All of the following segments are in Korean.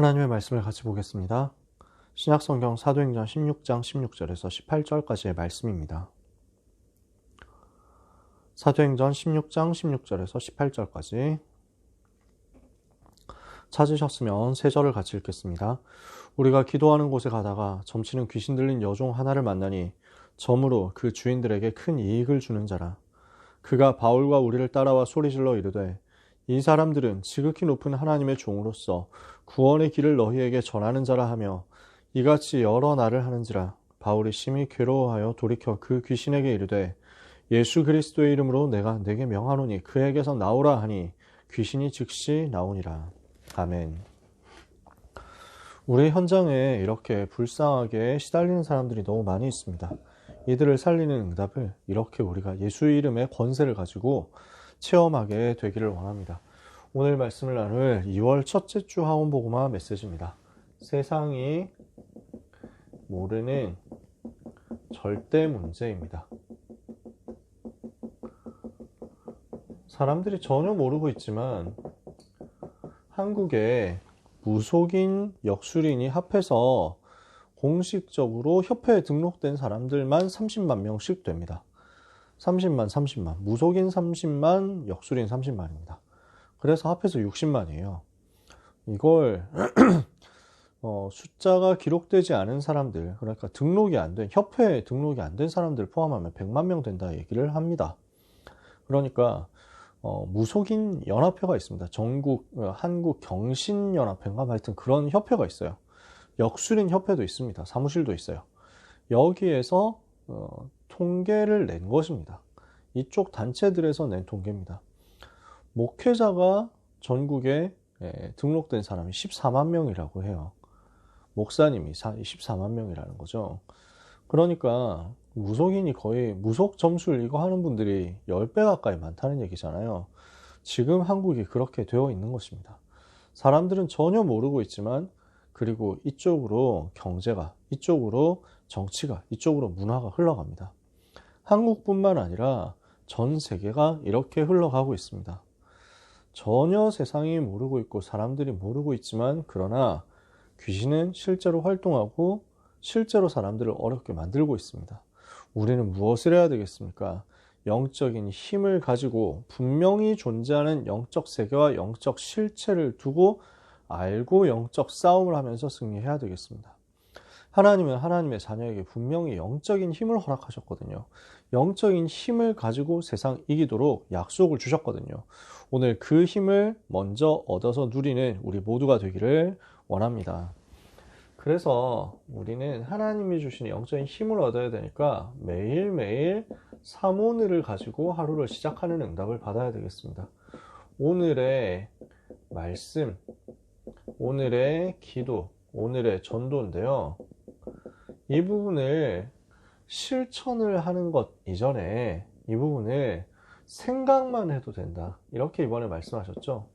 하나님의 말씀을 같이 보겠습니다. 신약성경 사도행전 16장 16절에서 18절까지의 말씀입니다. 사도행전 16장 16절에서 18절까지 찾으셨으면 세 절을 같이 읽겠습니다. 우리가 기도하는 곳에 가다가 점치는 귀신 들린 여종 하나를 만나니 점으로 그 주인들에게 큰 이익을 주는 자라. 그가 바울과 우리를 따라와 소리질러 이르되 이 사람들은 지극히 높은 하나님의 종으로서 구원의 길을 너희에게 전하는 자라 하며 이같이 여러 날을 하는지라. 바울이 심히 괴로워하여 돌이켜 그 귀신에게 이르되 예수 그리스도의 이름으로 내가 네게 명하노니 그에게서 나오라 하니 귀신이 즉시 나오니라. 아멘. 우리 현장에 이렇게 불쌍하게 시달리는 사람들이 너무 많이 있습니다. 이들을 살리는 응답을 이렇게 우리가 예수의 이름의 권세를 가지고 체험하게 되기를 원합니다. 오늘 말씀을 나눌 2월 첫째 주 하온복음화 메시지입니다. 세상이 모르는 절대 문제입니다. 사람들이 전혀 모르고 있지만 한국에 무속인, 역술인이 합해서 공식적으로 협회에 등록된 사람들만 30만 명씩 됩니다. 30만. 무속인 30만, 역술인 30만입니다. 그래서 합해서 60만이에요. 이걸 숫자가 기록되지 않은 사람들, 그러니까 등록이 안 된, 협회에 등록이 안 된 사람들 포함하면 100만 명 된다 얘기를 합니다. 그러니까 무속인 연합회가 있습니다. 전국 한국 경신연합회인가 하여튼 그런 협회가 있어요. 역술인 협회도 있습니다. 사무실도 있어요. 여기에서 통계를 낸 것입니다. 이쪽 단체들에서 낸 통계입니다. 목회자가 전국에 등록된 사람이 14만 명이라고 해요. 목사님이 14만 명이라는 거죠. 그러니까 무속인이 거의 무속 점술 이거 하는 분들이 10배 가까이 많다는 얘기잖아요. 지금 한국이 그렇게 되어 있는 것입니다. 사람들은 전혀 모르고 있지만 그리고 이쪽으로 경제가, 이쪽으로 정치가, 이쪽으로 문화가 흘러갑니다. 한국뿐만 아니라 전 세계가 이렇게 흘러가고 있습니다. 전혀 세상이 모르고 있고 사람들이 모르고 있지만 그러나 귀신은 실제로 활동하고 실제로 사람들을 어렵게 만들고 있습니다. 우리는 무엇을 해야 되겠습니까? 영적인 힘을 가지고 분명히 존재하는 영적 세계와 영적 실체를 두고 알고 영적 싸움을 하면서 승리해야 되겠습니다. 하나님은 하나님의 자녀에게 분명히 영적인 힘을 허락하셨거든요. 영적인 힘을 가지고 세상 이기도록 약속을 주셨거든요. 오늘 그 힘을 먼저 얻어서 누리는 우리 모두가 되기를 원합니다. 그래서 우리는 하나님이 주신 영적인 힘을 얻어야 되니까 매일매일 삼오늘을 가지고 하루를 시작하는 응답을 받아야 되겠습니다. 오늘의 말씀, 오늘의 기도, 오늘의 전도인데요. 이 부분을 실천을 하는 것 이전에 이 부분을 생각만 해도 된다. 이렇게 이번에 말씀하셨죠.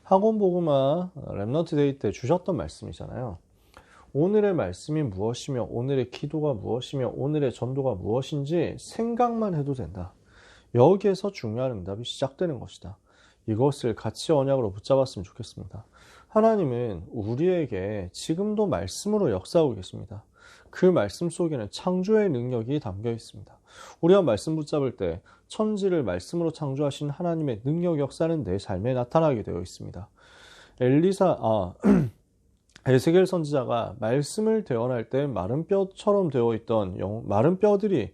학원복음화 렘넌트 데이 때 주셨던 말씀이잖아요. 오늘의 말씀이 무엇이며 오늘의 기도가 무엇이며 오늘의 전도가 무엇인지 생각만 해도 된다. 여기에서 중요한 응답이 시작되는 것이다. 이것을 같이 언약으로 붙잡았으면 좋겠습니다. 하나님은 우리에게 지금도 말씀으로 역사하고 계십니다. 그 말씀 속에는 창조의 능력이 담겨 있습니다. 우리가 말씀 붙잡을 때 천지를 말씀으로 창조하신 하나님의 능력 역사는 내 삶에 나타나게 되어 있습니다. 에스겔 선지자가 말씀을 대언할 때 마른 뼈처럼 되어 있던 마른 뼈들이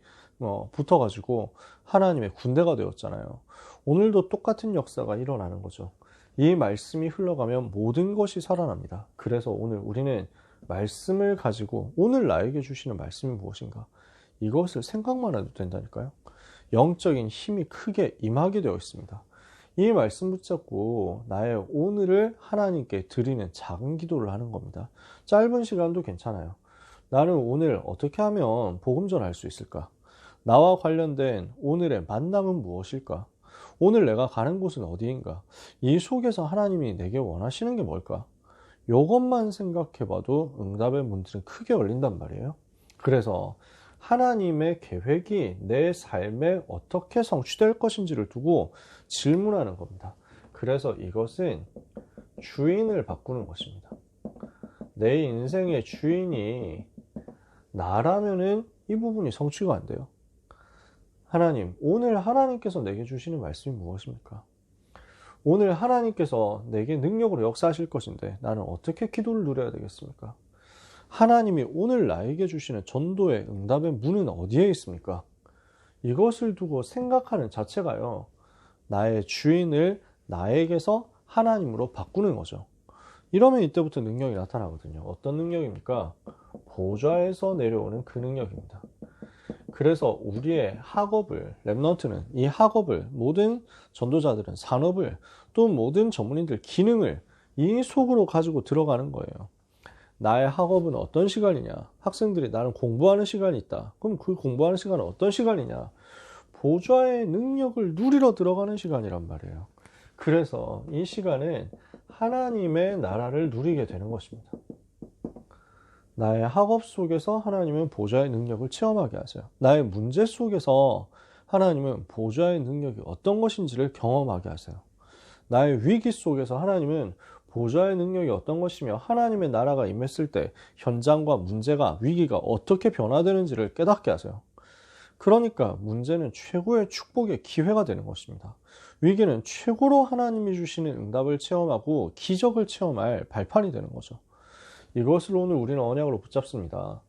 붙어가지고 하나님의 군대가 되었잖아요. 오늘도 똑같은 역사가 일어나는 거죠. 이 말씀이 흘러가면 모든 것이 살아납니다. 그래서 오늘 우리는 말씀을 가지고 오늘 나에게 주시는 말씀이 무엇인가? 이것을 생각만 해도 된다니까요. 영적인 힘이 크게 임하게 되어 있습니다. 이 말씀 붙잡고 나의 오늘을 하나님께 드리는 작은 기도를 하는 겁니다. 짧은 시간도 괜찮아요. 나는 오늘 어떻게 하면 복음 전할 수 있을까? 나와 관련된 오늘의 만남은 무엇일까? 오늘 내가 가는 곳은 어디인가? 이 속에서 하나님이 내게 원하시는 게 뭘까? 이것만 생각해봐도 응답의 문들은 크게 열린단 말이에요. 그래서 하나님의 계획이 내 삶에 어떻게 성취될 것인지를 두고 질문하는 겁니다. 그래서 이것은 주인을 바꾸는 것입니다. 내 인생의 주인이 나라면은 이 부분이 성취가 안 돼요. 하나님, 오늘 하나님께서 내게 주시는 말씀이 무엇입니까? 오늘 하나님께서 내게 능력으로 역사하실 것인데 나는 어떻게 기도를 누려야 되겠습니까? 하나님이 오늘 나에게 주시는 전도의 응답의 문은 어디에 있습니까? 이것을 두고 생각하는 자체가요, 나의 주인을 나에게서 하나님으로 바꾸는 거죠. 이러면 이때부터 능력이 나타나거든요. 어떤 능력입니까? 보좌에서 내려오는 그 능력입니다. 그래서 우리의 학업을, 렘넌트는 이 학업을, 모든 전도자들은 산업을, 또 모든 전문인들 기능을 이 속으로 가지고 들어가는 거예요. 나의 학업은 어떤 시간이냐? 학생들이 나는 공부하는 시간이 있다. 그럼 그 공부하는 시간은 어떤 시간이냐? 보좌의 능력을 누리러 들어가는 시간이란 말이에요. 그래서 이 시간은 하나님의 나라를 누리게 되는 것입니다. 나의 학업 속에서 하나님은 보좌의 능력을 체험하게 하세요. 나의 문제 속에서 하나님은 보좌의 능력이 어떤 것인지를 경험하게 하세요. 나의 위기 속에서 하나님은 보좌의 능력이 어떤 것이며 하나님의 나라가 임했을 때 현장과 문제가, 위기가 어떻게 변화되는지를 깨닫게 하세요. 그러니까 문제는 최고의 축복의 기회가 되는 것입니다. 위기는 최고로 하나님이 주시는 응답을 체험하고 기적을 체험할 발판이 되는 거죠. 이것을 오늘 우리는 언약으로 붙잡습니다.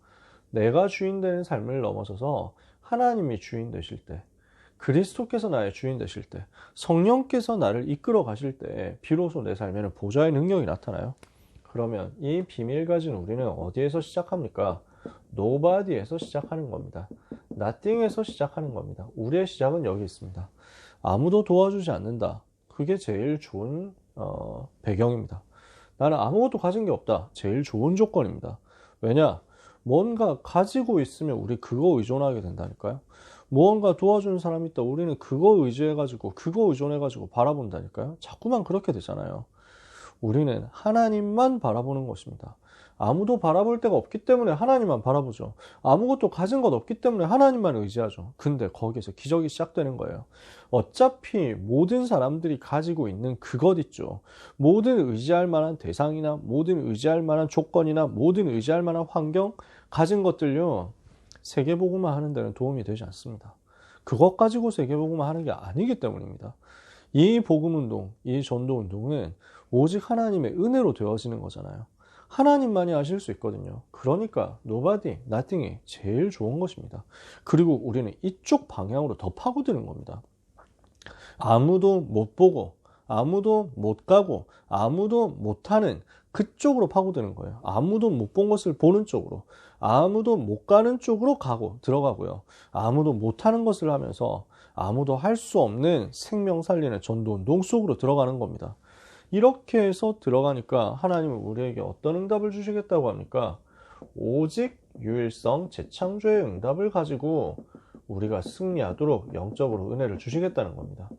내가 주인 되는 삶을 넘어서서 하나님이 주인 되실 때, 그리스도께서 나의 주인 되실 때, 성령께서 나를 이끌어 가실 때 비로소 내 삶에는 보좌의 능력이 나타나요. 그러면 이 비밀 가진 우리는 어디에서 시작합니까? Nobody에서 시작하는 겁니다. Nothing에서 시작하는 겁니다. 우리의 시작은 여기 있습니다. 아무도 도와주지 않는다. 그게 제일 좋은 배경입니다. 나는 아무것도 가진 게 없다. 제일 좋은 조건입니다. 왜냐? 뭔가 가지고 있으면 우리 그거 의존하게 된다니까요. 무언가 도와주는 사람이 있다. 우리는 그거 의지해가지고, 그거 의존해가지고 바라본다니까요. 자꾸만 그렇게 되잖아요. 우리는 하나님만 바라보는 것입니다. 아무도 바라볼 데가 없기 때문에 하나님만 바라보죠. 아무것도 가진 것 없기 때문에 하나님만 의지하죠. 근데 거기에서 기적이 시작되는 거예요. 어차피 모든 사람들이 가지고 있는 그것 있죠. 모든 의지할 만한 대상이나 모든 의지할 만한 조건이나 모든 의지할 만한 환경, 가진 것들요, 세계복음화 하는 데는 도움이 되지 않습니다. 그것 가지고 세계복음화 하는 게 아니기 때문입니다. 이 복음운동, 이 전도운동은 오직 하나님의 은혜로 되어지는 거잖아요. 하나님만이 하실 수 있거든요. 그러니까 nobody, nothing이 제일 좋은 것입니다. 그리고 우리는 이쪽 방향으로 더 파고드는 겁니다. 아무도 못 보고, 아무도 못 가고, 아무도 못하는 그쪽으로 파고드는 거예요. 아무도 못 본 것을 보는 쪽으로, 아무도 못 가는 쪽으로 들어가고요. 아무도 못하는 것을 하면서 아무도 할 수 없는 생명 살리는 전도운동 속으로 들어가는 겁니다. 이렇게 해서 들어가니까 하나님은 우리에게 어떤 응답을 주시겠다고 합니까? 오직 유일성 재창조의 응답을 가지고 우리가 승리하도록 영적으로 은혜를 주시겠다는 겁니다.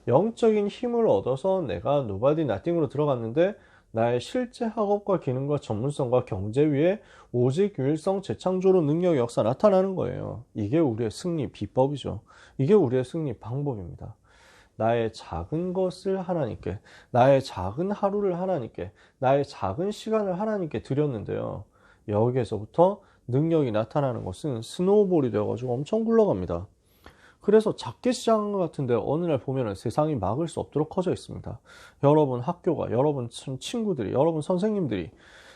영적인 힘을 얻어서 내가 nobody nothing으로 들어갔는데 나의 실제 학업과 기능과 전문성과 경제 위에 오직 유일성 재창조로 능력의 역사 나타나는 거예요. 이게 우리의 승리 비법이죠. 이게 우리의 승리 방법입니다. 나의 작은 것을 하나님께, 나의 작은 하루를 하나님께, 나의 작은 시간을 하나님께 드렸는데요. 여기에서부터 능력이 나타나는 것은 스노우볼이 되어가지고 엄청 굴러갑니다. 그래서 작게 시작한 것 같은데 어느 날 보면 세상이 막을 수 없도록 커져 있습니다. 여러분 학교가, 여러분 친구들이, 여러분 선생님들이,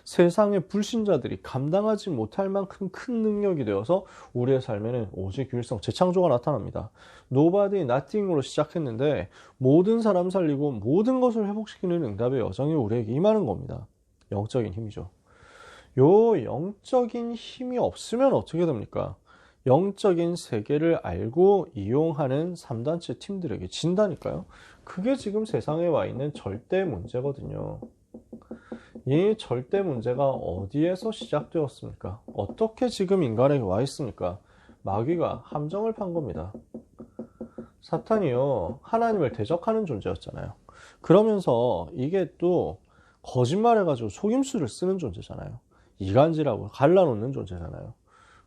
세상의 불신자들이 감당하지 못할 만큼 큰 능력이 되어서 우리의 삶에는 오직 유일성 재창조가 나타납니다. nobody, nothing으로 시작했는데 모든 사람 살리고 모든 것을 회복시키는 응답의 여정이 우리에게 임하는 겁니다. 영적인 힘이죠. 요 영적인 힘이 없으면 어떻게 됩니까? 영적인 세계를 알고 이용하는 3단체 팀들에게 진다니까요. 그게 지금 세상에 와 있는 절대 문제거든요. 이 절대 문제가 어디에서 시작되었습니까? 어떻게 지금 인간에게 와 있습니까? 마귀가 함정을 판 겁니다. 사탄이요, 하나님을 대적하는 존재였잖아요. 그러면서 이게 또 거짓말해가지고 속임수를 쓰는 존재잖아요. 이간질하고 갈라놓는 존재잖아요.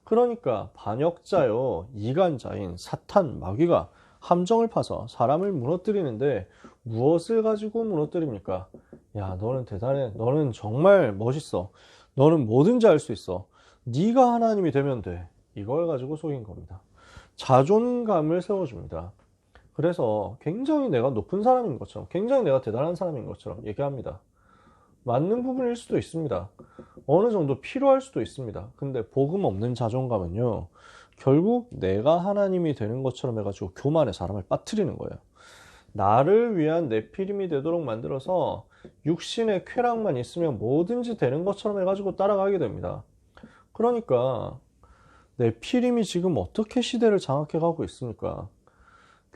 그러니까 반역자요, 이간자인 사탄, 마귀가 함정을 파서 사람을 무너뜨리는데 무엇을 가지고 무너뜨립니까? 야, 너는 대단해. 너는 정말 멋있어. 너는 뭐든지 할 수 있어. 네가 하나님이 되면 돼. 이걸 가지고 속인 겁니다. 자존감을 세워줍니다. 그래서 굉장히 내가 높은 사람인 것처럼, 굉장히 내가 대단한 사람인 것처럼 얘기합니다. 맞는 부분일 수도 있습니다. 어느 정도 필요할 수도 있습니다. 근데 복음 없는 자존감은요, 결국 내가 하나님이 되는 것처럼 해가지고 교만의 사람을 빠뜨리는 거예요. 나를 위한 내피림이 되도록 만들어서 육신의 쾌락만 있으면 뭐든지 되는 것처럼 해가지고 따라가게 됩니다. 그러니까 내피림이 지금 어떻게 시대를 장악해가고 있습니까?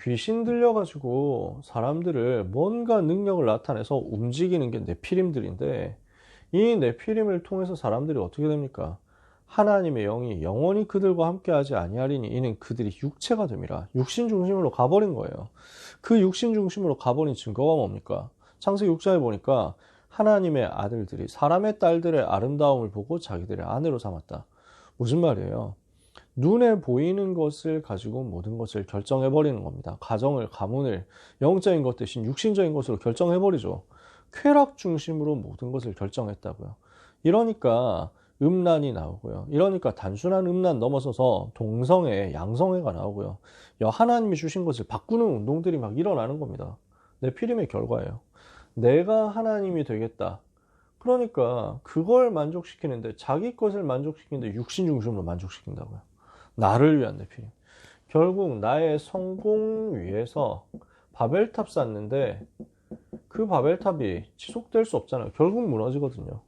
귀신 들려가지고 사람들을 뭔가 능력을 나타내서 움직이는 게 네피림들인데, 이 네피림을 통해서 사람들이 어떻게 됩니까? 하나님의 영이 영원히 그들과 함께하지 아니하리니 이는 그들이 육체가 됨이라. 육신 중심으로 가버린 거예요. 그 육신 중심으로 가버린 증거가 뭡니까? 창세기 6장에 보니까 하나님의 아들들이 사람의 딸들의 아름다움을 보고 자기들의 아내로 삼았다. 무슨 말이에요? 눈에 보이는 것을 가지고 모든 것을 결정해버리는 겁니다. 가정을, 가문을 영적인 것 대신 육신적인 것으로 결정해버리죠. 쾌락 중심으로 모든 것을 결정했다고요. 이러니까 음란이 나오고요. 이러니까 단순한 음란 넘어서서 동성애, 양성애가 나오고요. 하나님이 주신 것을 바꾸는 운동들이 막 일어나는 겁니다. 네피림의 결과예요. 내가 하나님이 되겠다. 그러니까 그걸 만족시키는데, 자기 것을 만족시키는데 육신 중심으로 만족시킨다고요. 나를 위한 내피림. 결국 나의 성공 위해서 바벨탑 쌓는데 그 바벨탑이 지속될 수 없잖아요. 결국 무너지거든요.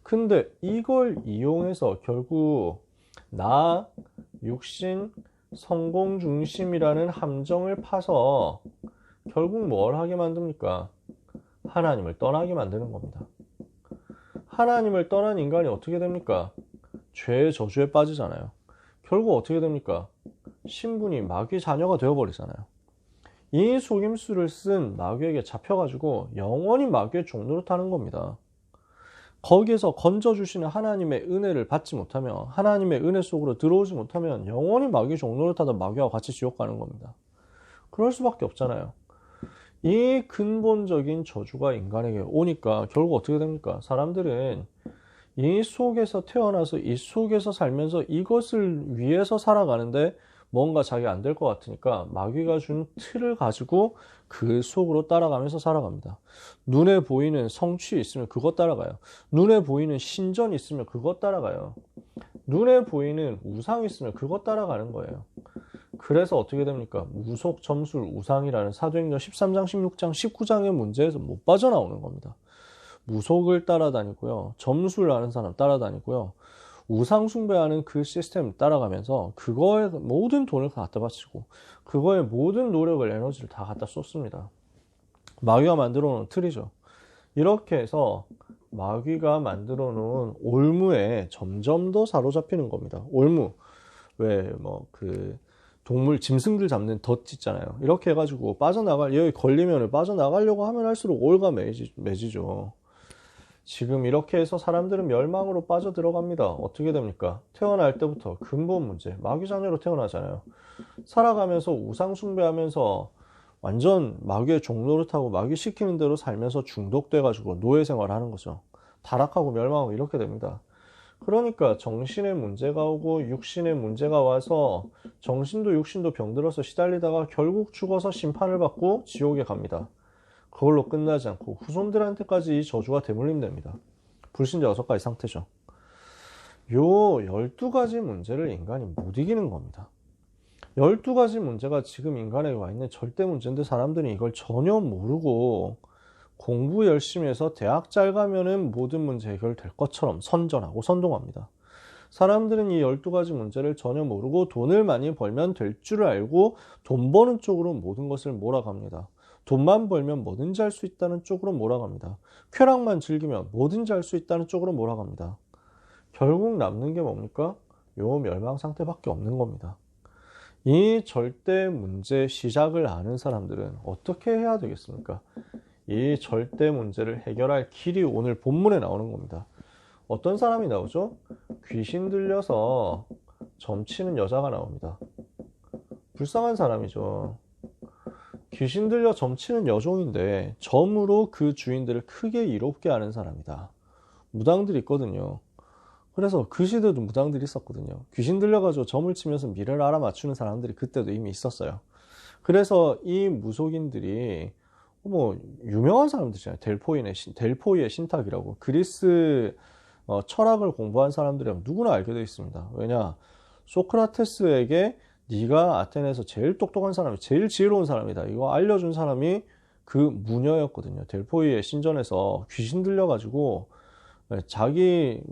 근데 이걸 이용해서 결국 나, 육신, 성공 중심이라는 함정을 파서 결국 뭘 하게 만듭니까? 하나님을 떠나게 만드는 겁니다. 하나님을 떠난 인간이 어떻게 됩니까? 죄의 저주에 빠지잖아요. 결국 어떻게 됩니까? 신분이 마귀 자녀가 되어버리잖아요. 이 속임수를 쓴 마귀에게 잡혀가지고 영원히 마귀의 종노릇 하는 겁니다. 거기에서 건져주시는 하나님의 은혜를 받지 못하면, 하나님의 은혜 속으로 들어오지 못하면 영원히 마귀 종노릇 하다 마귀와 같이 지옥 가는 겁니다. 그럴 수밖에 없잖아요. 이 근본적인 저주가 인간에게 오니까 결국 어떻게 됩니까? 사람들은 이 속에서 태어나서 이 속에서 살면서 이것을 위해서 살아가는데 뭔가 자기 안 될 것 같으니까 마귀가 준 틀을 가지고 그 속으로 따라가면서 살아갑니다. 눈에 보이는 성취 있으면 그것 따라가요. 눈에 보이는 신전이 있으면 그것 따라가요. 눈에 보이는 우상이 있으면 그것 따라가는 거예요. 그래서 어떻게 됩니까? 무속, 점술, 우상이라는 사도행전 13장, 16장, 19장의 문제에서 못 빠져나오는 겁니다. 무속을 따라다니고요. 점수를 아는 사람 따라다니고요. 우상 숭배하는 그 시스템을 따라가면서 그거에 모든 돈을 갖다 바치고 그거에 모든 노력을, 에너지를 다 갖다 쏟습니다. 마귀가 만들어 놓은 틀이죠. 이렇게 해서 마귀가 만들어 놓은 올무에 점점 더 사로잡히는 겁니다. 올무. 왜 동물 짐승들 잡는 덫 있잖아요. 이렇게 해가지고 여기 걸리면 빠져나가려고 하면 할수록 올가 매지죠. 지금 이렇게 해서 사람들은 멸망으로 빠져들어갑니다. 어떻게 됩니까? 태어날 때부터 근본 문제, 마귀 자녀로 태어나잖아요. 살아가면서 우상 숭배하면서 완전 마귀의 종노릇하고 마귀 시키는 대로 살면서 중독돼가지고 노예 생활하는 거죠. 타락하고 멸망하고 이렇게 됩니다. 그러니까 정신의 문제가 오고 육신의 문제가 와서 정신도 육신도 병들어서 시달리다가 결국 죽어서 심판을 받고 지옥에 갑니다. 그걸로 끝나지 않고 후손들한테까지 이 저주가 대물림됩니다. 불신자 6가지 상태죠. 요 12가지 문제를 인간이 못 이기는 겁니다. 12가지 문제가 지금 인간에게 와 있는 절대 문제인데 사람들이 이걸 전혀 모르고 공부 열심히 해서 대학 잘 가면은 모든 문제 해결될 것처럼 선전하고 선동합니다. 사람들은 이 12가지 문제를 전혀 모르고 돈을 많이 벌면 될 줄 알고 돈 버는 쪽으로 모든 것을 몰아갑니다. 돈만 벌면 뭐든지 할 수 있다는 쪽으로 몰아갑니다. 쾌락만 즐기면 뭐든지 할 수 있다는 쪽으로 몰아갑니다. 결국 남는 게 뭡니까? 요 멸망 상태밖에 없는 겁니다. 이 절대 문제 시작을 아는 사람들은 어떻게 해야 되겠습니까? 이 절대 문제를 해결할 길이 오늘 본문에 나오는 겁니다. 어떤 사람이 나오죠? 귀신 들려서 점치는 여자가 나옵니다. 불쌍한 사람이죠. 귀신 들려 점치는 여종인데 점으로 그 주인들을 크게 이롭게 하는 사람이다. 무당들이 있거든요. 그래서 그 시대도 무당들이 있었거든요. 귀신 들려가지고 점을 치면서 미래를 알아맞추는 사람들이 그때도 이미 있었어요. 그래서 이 무속인들이 뭐 유명한 사람들이잖아요. 델포이의 신탁이라고. 그리스 철학을 공부한 사람들이라면 누구나 알게 되어 있습니다. 왜냐? 소크라테스에게 네가 아테네에서 제일 똑똑한 사람이, 제일 지혜로운 사람이다, 이거 알려준 사람이 그 무녀였거든요. 델포이의 신전에서 귀신 들려가지고 자기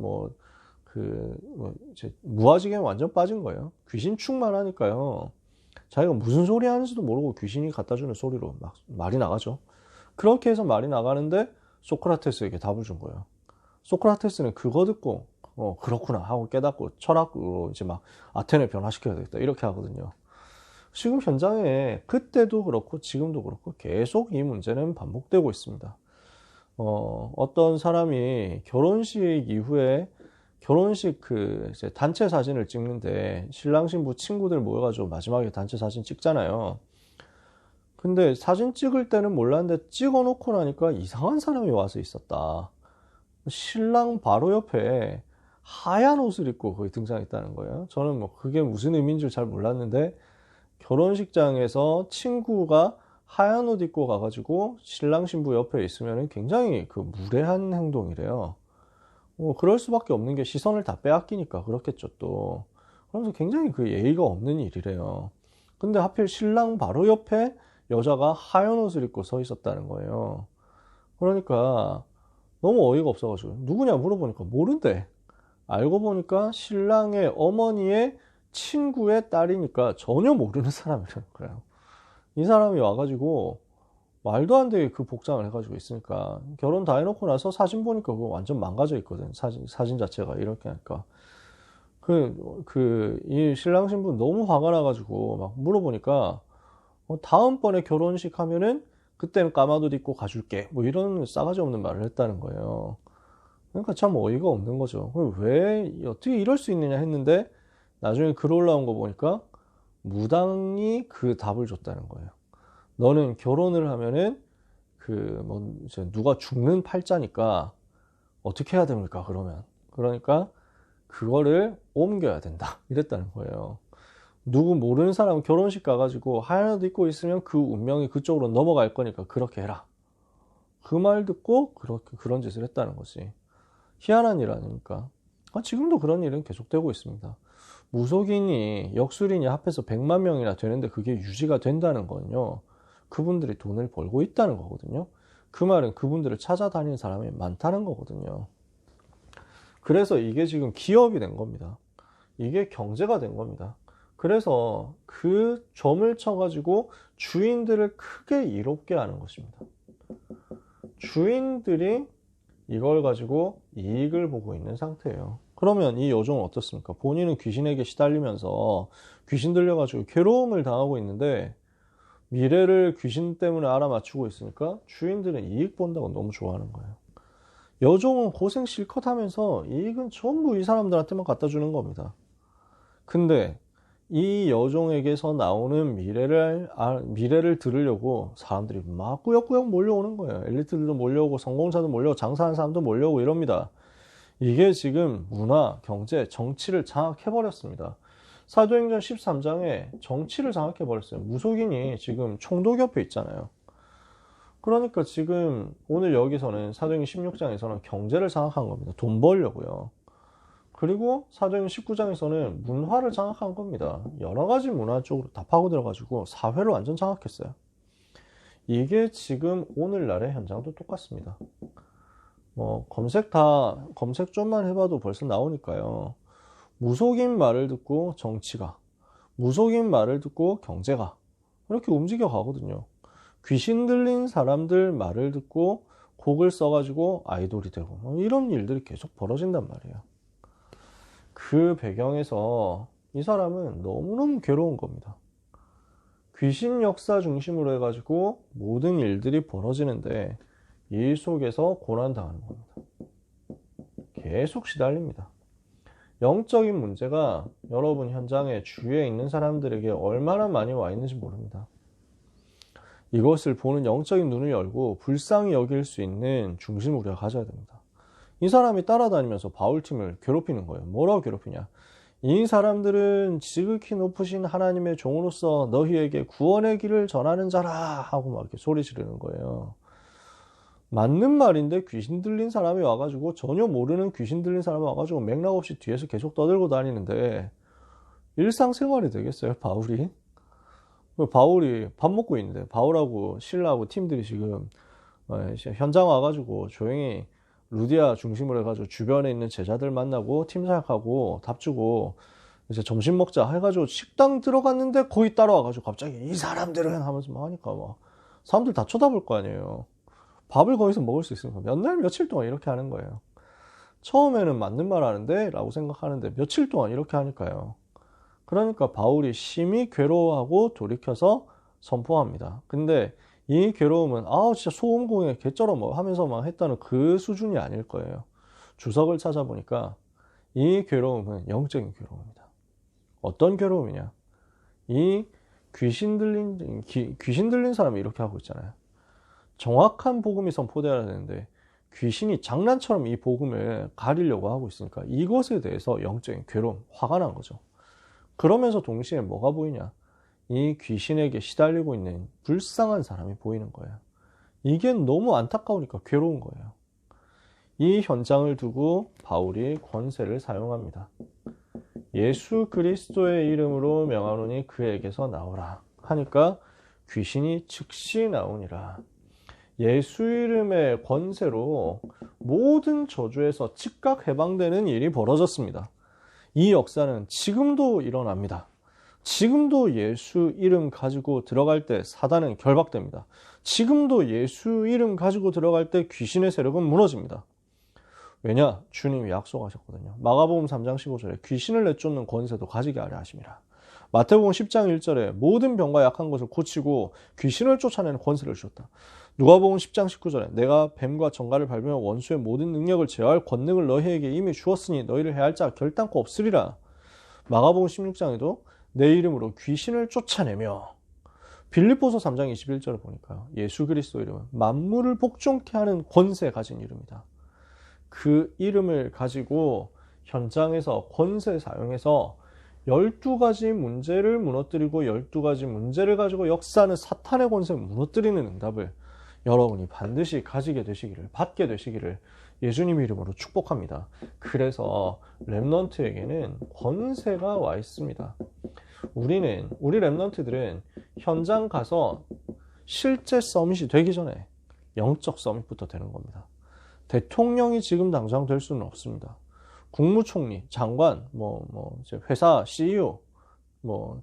무아지경에 완전 빠진 거예요. 귀신 충만하니까요. 자기가 무슨 소리 하는지도 모르고 귀신이 갖다주는 소리로 막 말이 나가죠. 그렇게 해서 말이 나가는데 소크라테스에게 답을 준 거예요. 소크라테스는 그거 듣고 그렇구나 하고 깨닫고 철학으로 이제 막 아테네 변화시켜야 되겠다 이렇게 하거든요. 지금 현장에 그때도 그렇고 지금도 그렇고 계속 이 문제는 반복되고 있습니다. 어떤 사람이 결혼식 이후에 결혼식 이제 단체 사진을 찍는데 신랑 신부 친구들 모여가지고 마지막에 단체 사진 찍잖아요. 근데 사진 찍을 때는 몰랐는데 찍어놓고 나니까 이상한 사람이 와서 있었다. 신랑 바로 옆에 하얀 옷을 입고 거기 등장했다는 거예요. 저는 뭐 그게 무슨 의미인 줄 잘 몰랐는데 결혼식장에서 친구가 하얀 옷 입고 가가지고 신랑 신부 옆에 있으면 굉장히 무례한 행동이래요. 그럴 수밖에 없는 게 시선을 다 빼앗기니까 그렇겠죠 또. 그러면서 굉장히 예의가 없는 일이래요. 근데 하필 신랑 바로 옆에 여자가 하얀 옷을 입고 서 있었다는 거예요. 그러니까 너무 어이가 없어가지고 누구냐 물어보니까 모른대. 알고 보니까 신랑의 어머니의 친구의 딸이니까 전혀 모르는 사람이라는 거예요. 이 사람이 와가지고 말도 안 되게 그 복장을 해가지고 있으니까 결혼 다 해놓고 나서 사진 보니까 그거 완전 망가져 있거든. 사진 자체가 이렇게 하니까 이 신랑 신부 너무 화가 나가지고 막 물어보니까 다음번에 결혼식 하면은 그때는 까만 옷 입고 가줄게 뭐 이런 싸가지 없는 말을 했다는 거예요. 그러니까 참 어이가 없는 거죠. 왜 어떻게 이럴 수 있느냐 했는데 나중에 글 올라온 거 보니까 무당이 그 답을 줬다는 거예요. 너는 결혼을 하면은 이제 누가 죽는 팔자니까 어떻게 해야 됩니까? 그러니까 그거를 옮겨야 된다 이랬다는 거예요. 누구 모르는 사람 결혼식 가가지고 하얀 옷 입고 있으면 그 운명이 그쪽으로 넘어갈 거니까 그렇게 해라. 그 말 듣고 그런 짓을 했다는 거지. 희한한 일 아닙니까? 지금도 그런 일은 계속되고 있습니다. 무속인이 역술인이 합해서 100만 명이나 되는데 그게 유지가 된다는 건요, 그분들이 돈을 벌고 있다는 거거든요. 그 말은 그분들을 찾아다니는 사람이 많다는 거거든요. 그래서 이게 지금 기업이 된 겁니다. 이게 경제가 된 겁니다. 그래서 그 점을 쳐가지고 주인들을 크게 이롭게 하는 것입니다. 주인들이 이걸 가지고 이익을 보고 있는 상태예요. 그러면 이 여종은 어떻습니까? 본인은 귀신에게 시달리면서 귀신 들려가지고 괴로움을 당하고 있는데 미래를 귀신 때문에 알아맞추고 있으니까 주인들은 이익 본다고 너무 좋아하는 거예요. 여종은 고생 실컷 하면서 이익은 전부 이 사람들한테만 갖다 주는 겁니다. 근데 이 여종에게서 나오는 미래를 들으려고 사람들이 막 꾸역꾸역 몰려오는 거예요. 엘리트들도 몰려오고 성공자도 몰려오고 장사하는 사람도 몰려오고 이럽니다. 이게 지금 문화, 경제, 정치를 장악해버렸습니다. 사도행전 13장에 정치를 장악해버렸어요. 무속인이 지금 총독 옆에 있잖아요. 그러니까 지금 오늘 여기서는 사도행전 16장에서는 경제를 장악한 겁니다. 돈 벌려고요. 그리고 사도행전 19장에서는 문화를 장악한 겁니다. 여러 가지 문화 쪽으로 다 파고들어가지고 사회를 완전 장악했어요. 이게 지금 오늘날의 현장도 똑같습니다. 검색 좀만 해봐도 벌써 나오니까요. 무속인 말을 듣고 정치가, 무속인 말을 듣고 경제가 이렇게 움직여 가거든요. 귀신 들린 사람들 말을 듣고 곡을 써가지고 아이돌이 되고 이런 일들이 계속 벌어진단 말이에요. 그 배경에서 이 사람은 너무너무 괴로운 겁니다. 귀신 역사 중심으로 해가지고 모든 일들이 벌어지는데 이 속에서 고난당하는 겁니다. 계속 시달립니다. 영적인 문제가 여러분 현장에 주위에 있는 사람들에게 얼마나 많이 와 있는지 모릅니다. 이것을 보는 영적인 눈을 열고 불쌍히 여길 수 있는 중심을 우리가 가져야 됩니다. 이 사람이 따라다니면서 바울팀을 괴롭히는 거예요. 뭐라고 괴롭히냐? 이 사람들은 지극히 높으신 하나님의 종으로서 너희에게 구원의 길을 전하는 자라 하고 막 이렇게 소리 지르는 거예요. 맞는 말인데 귀신 들린 사람이 와가지고, 전혀 모르는 귀신 들린 사람이 와가지고 맥락 없이 뒤에서 계속 떠들고 다니는데 일상생활이 되겠어요, 바울이? 바울이 밥 먹고 있는데, 바울하고 신라하고 팀들이 지금 현장 와가지고 조용히 루디아 중심으로 해가지고 주변에 있는 제자들 만나고 팀 사역하고 답 주고 이제 점심 먹자 해가지고 식당 들어갔는데 거기 따라와가지고 갑자기 이 사람들은 하면서 막 하니까 막 사람들 다 쳐다볼 거 아니에요. 밥을 거기서 먹을 수 있으니까 몇 날 며칠 동안 이렇게 하는 거예요. 처음에는 맞는 말 하는데 라고 생각하는데 며칠 동안 이렇게 하니까요. 그러니까 바울이 심히 괴로워하고 돌이켜서 선포합니다. 근데 이 괴로움은 진짜 소음공에 개쩔어 뭐 하면서 막 했다는 그 수준이 아닐 거예요. 주석을 찾아보니까 이 괴로움은 영적인 괴로움입니다. 어떤 괴로움이냐? 이 귀신 들린 사람이 이렇게 하고 있잖아요. 정확한 복음이 선포되어야 되는데 귀신이 장난처럼 이 복음을 가리려고 하고 있으니까 이것에 대해서 영적인 괴로움, 화가 난 거죠. 그러면서 동시에 뭐가 보이냐? 이 귀신에게 시달리고 있는 불쌍한 사람이 보이는 거예요. 이게 너무 안타까우니까 괴로운 거예요. 이 현장을 두고 바울이 권세를 사용합니다. 예수 그리스도의 이름으로 명하노니 그에게서 나오라 하니까 귀신이 즉시 나오니라. 예수 이름의 권세로 모든 저주에서 즉각 해방되는 일이 벌어졌습니다. 이 역사는 지금도 일어납니다. 지금도 예수 이름 가지고 들어갈 때 사단은 결박됩니다. 지금도 예수 이름 가지고 들어갈 때 귀신의 세력은 무너집니다. 왜냐? 주님이 약속하셨거든요. 마가복음 3장 15절에 귀신을 내쫓는 권세도 가지게 하려 하심이라. 마태복음 10장 1절에 모든 병과 약한 것을 고치고 귀신을 쫓아내는 권세를 주셨다. 누가복음 10장 19절에 내가 뱀과 정갈을 밟으며 원수의 모든 능력을 제어할 권능을 너희에게 이미 주었으니 너희를 해할 자가 결단코 없으리라. 마가복음 16장에도 내 이름으로 귀신을 쫓아내며, 빌립보서 3장 21절을 보니까 예수 그리스도 이름은 만물을 복종케 하는 권세 가진 이름이다. 그 이름을 가지고 현장에서 권세 사용해서 12가지 문제를 무너뜨리고 12가지 문제를 가지고 역사하는 사탄의 권세를 무너뜨리는 응답을 여러분이 반드시 가지게 되시기를, 받게 되시기를 예수님 이름으로 축복합니다. 그래서 렘넌트에게는 권세가 와 있습니다. 우리 렘넌트들은 현장 가서 실제 서밋이 되기 전에 영적 서밋부터 되는 겁니다. 대통령이 지금 당장 될 수는 없습니다. 국무총리, 장관, 회사 CEO,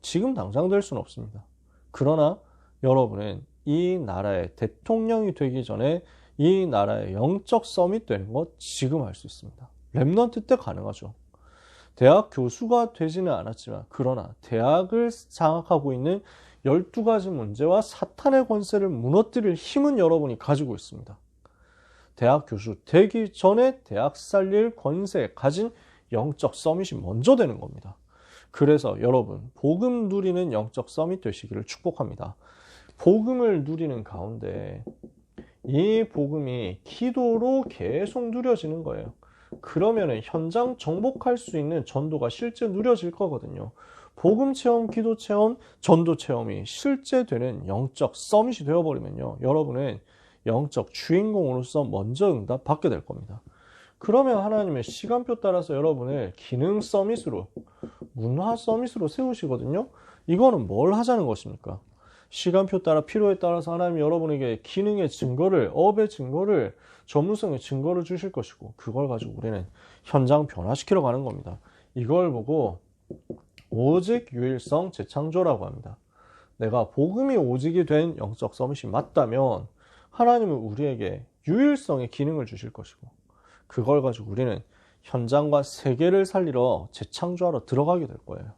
지금 당장 될 수는 없습니다. 그러나 여러분은 이 나라의 대통령이 되기 전에 이 나라의 영적 서밋 되는 것 지금 할 수 있습니다. 렘넌트 때 가능하죠. 대학 교수가 되지는 않았지만, 그러나 대학을 장악하고 있는 12가지 문제와 사탄의 권세를 무너뜨릴 힘은 여러분이 가지고 있습니다. 대학 교수 되기 전에 대학 살릴 권세 가진 영적 서밋이 먼저 되는 겁니다. 그래서 여러분, 복음 누리는 영적 서밋 되시기를 축복합니다. 복음을 누리는 가운데 이 복음이 기도로 계속 누려지는 거예요. 그러면은 현장 정복할 수 있는 전도가 실제 누려질 거거든요. 복음 체험, 기도 체험, 전도 체험이 실제 되는 영적 서밋이 되어버리면요, 여러분은 영적 주인공으로서 먼저 응답 받게 될 겁니다. 그러면 하나님의 시간표 따라서 여러분을 기능 서밋으로, 문화 서밋으로 세우시거든요. 이거는 뭘 하자는 것입니까? 시간표 따라, 필요에 따라서 하나님이 여러분에게 기능의 증거를, 업의 증거를, 전문성의 증거를 주실 것이고, 그걸 가지고 우리는 현장 변화시키러 가는 겁니다. 이걸 보고 오직 유일성 재창조라고 합니다. 내가 복음이 오직이 된 영적 서밋이 맞다면 하나님은 우리에게 유일성의 기능을 주실 것이고, 그걸 가지고 우리는 현장과 세계를 살리러 재창조하러 들어가게 될 거예요.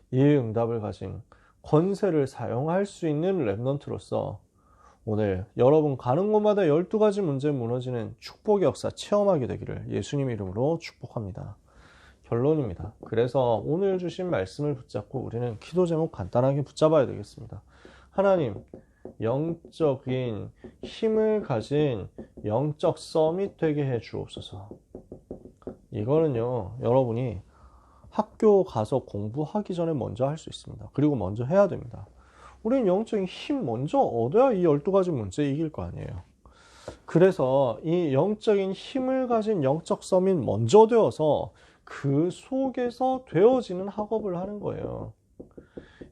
이 응답을 가진 권세를 사용할 수 있는 렘넌트로서 오늘 여러분 가는 곳마다 12가지 문제 무너지는 축복의 역사 체험하게 되기를 예수님 이름으로 축복합니다. 결론입니다. 그래서 오늘 주신 말씀을 붙잡고 우리는 기도 제목 간단하게 붙잡아야 되겠습니다. 하나님, 영적인 힘을 가진 영적 서밋 되게 해 주옵소서. 이거는요, 여러분이 학교 가서 공부하기 전에 먼저 할 수 있습니다. 그리고 먼저 해야 됩니다. 우리는 영적인 힘 먼저 얻어야 이 12가지 문제 이길 거 아니에요. 그래서 이 영적인 힘을 가진 영적 서밋 먼저 되어서 그 속에서 되어지는 학업을 하는 거예요.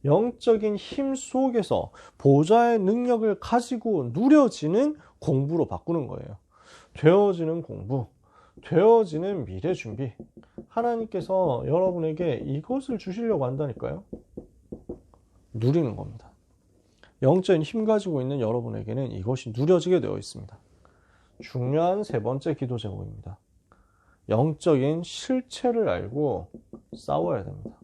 영적인 힘 속에서 보좌의 능력을 가지고 누려지는 공부로 바꾸는 거예요. 되어지는 공부, 되어지는 미래 준비. 하나님께서 여러분에게 이것을 주시려고 한다니까요. 누리는 겁니다. 영적인 힘 가지고 있는 여러분에게는 이것이 누려지게 되어 있습니다. 중요한 세 번째 기도 제목입니다. 영적인 실체를 알고 싸워야 됩니다.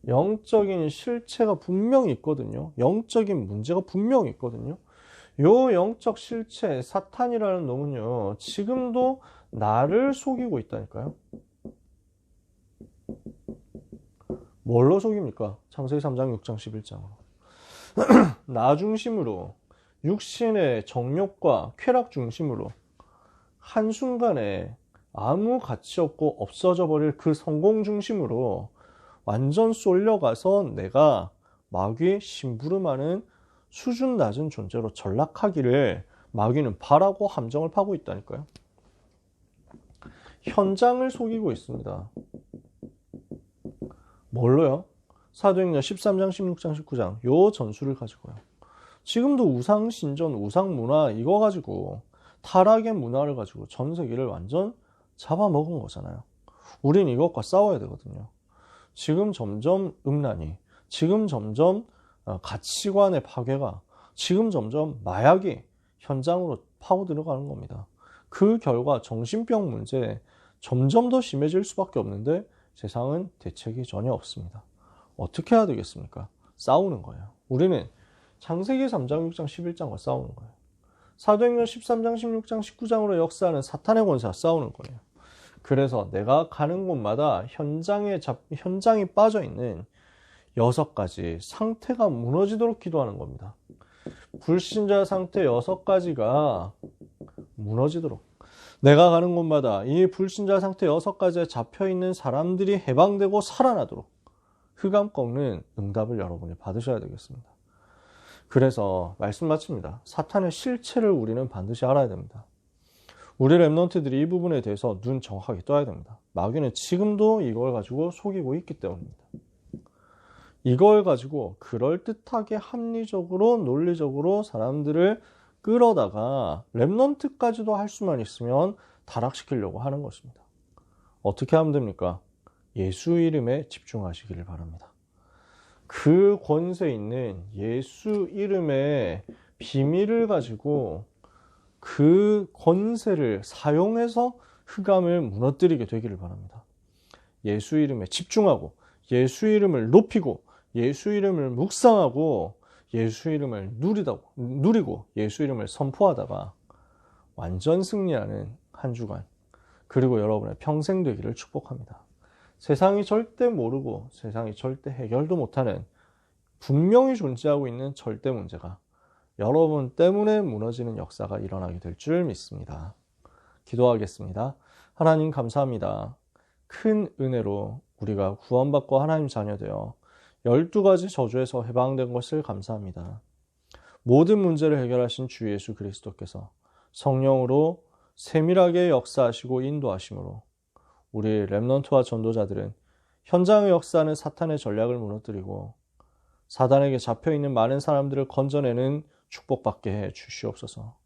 영적인 실체가 분명히 있거든요. 영적인 문제가 분명히 있거든요. 요 영적 실체, 사탄이라는 놈은요, 지금도 나를 속이고 있다니까요. 뭘로 속입니까? 창세기 3장, 6장, 11장으로. 나 중심으로, 육신의 정욕과 쾌락 중심으로 한순간에 아무 가치 없고 없어져 버릴 그 성공 중심으로 완전 쏠려가서 내가 마귀의 심부름하는 수준 낮은 존재로 전락하기를 마귀는 바라고 함정을 파고 있다니까요. 현장을 속이고 있습니다. 뭘로요? 사도행전 13장, 16장, 19장 요 전술을 가지고요. 지금도 우상신전, 우상문화 이거 가지고 타락의 문화를 가지고 전 세계를 완전 잡아먹은 거잖아요. 우린 이것과 싸워야 되거든요. 지금 점점 음란이, 지금 점점 가치관의 파괴가, 지금 점점 마약이 현장으로 파고 들어가는 겁니다. 그 결과 정신병 문제 점점 더 심해질 수밖에 없는데 세상은 대책이 전혀 없습니다. 어떻게 해야 되겠습니까? 싸우는 거예요. 우리는 창세기 3장, 6장, 11장과 싸우는 거예요. 사도행전 13장, 16장, 19장으로 역사하는 사탄의 권세와 싸우는 거예요. 그래서 내가 가는 곳마다 현장이 빠져있는 6가지 상태가 무너지도록 기도하는 겁니다. 불신자 상태 6가지가 무너지도록. 내가 가는 곳마다 이 불신자 상태 6가지에 잡혀있는 사람들이 해방되고 살아나도록 흑암 꺾는 응답을 여러분이 받으셔야 되겠습니다. 그래서 말씀 마칩니다. 사탄의 실체를 우리는 반드시 알아야 됩니다. 우리 랩런트들이 이 부분에 대해서 눈 정확하게 떠야 됩니다. 마귀는 지금도 이걸 가지고 속이고 있기 때문입니다. 이걸 가지고 그럴듯하게 합리적으로 논리적으로 사람들을 끌어다가 랩런트까지도 할 수만 있으면 타락시키려고 하는 것입니다. 어떻게 하면 됩니까? 예수 이름에 집중하시기를 바랍니다. 그 권세 있는 예수 이름의 비밀을 가지고 그 권세를 사용해서 흑암을 무너뜨리게 되기를 바랍니다. 예수 이름에 집중하고 예수 이름을 높이고 예수 이름을 묵상하고 예수 이름을 누리고 예수 이름을 선포하다가 완전 승리하는 한 주간 그리고 여러분의 평생 되기를 축복합니다. 세상이 절대 모르고 세상이 절대 해결도 못하는 분명히 존재하고 있는 절대 문제가 여러분 때문에 무너지는 역사가 일어나게 될 줄 믿습니다. 기도하겠습니다. 하나님 감사합니다. 큰 은혜로 우리가 구원받고 하나님 자녀되어 12가지 저주에서 해방된 것을 감사합니다. 모든 문제를 해결하신 주 예수 그리스도께서 성령으로 세밀하게 역사하시고 인도하심으로 우리 렘넌트와 전도자들은 현장의 역사하는 사탄의 전략을 무너뜨리고 사단에게 잡혀있는 많은 사람들을 건져내는 축복받게 해 주시옵소서.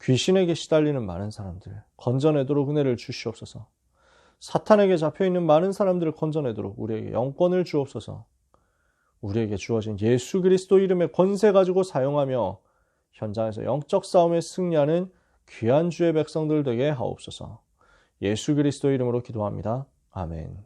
귀신에게 시달리는 많은 사람들 건져내도록 은혜를 주시옵소서. 사탄에게 잡혀있는 많은 사람들을 건져내도록 우리에게 영권을 주옵소서. 우리에게 주어진 예수 그리스도 이름의 권세 가지고 사용하며 현장에서 영적 싸움에 승리하는 귀한 주의 백성들 되게 하옵소서. 예수 그리스도 이름으로 기도합니다. 아멘.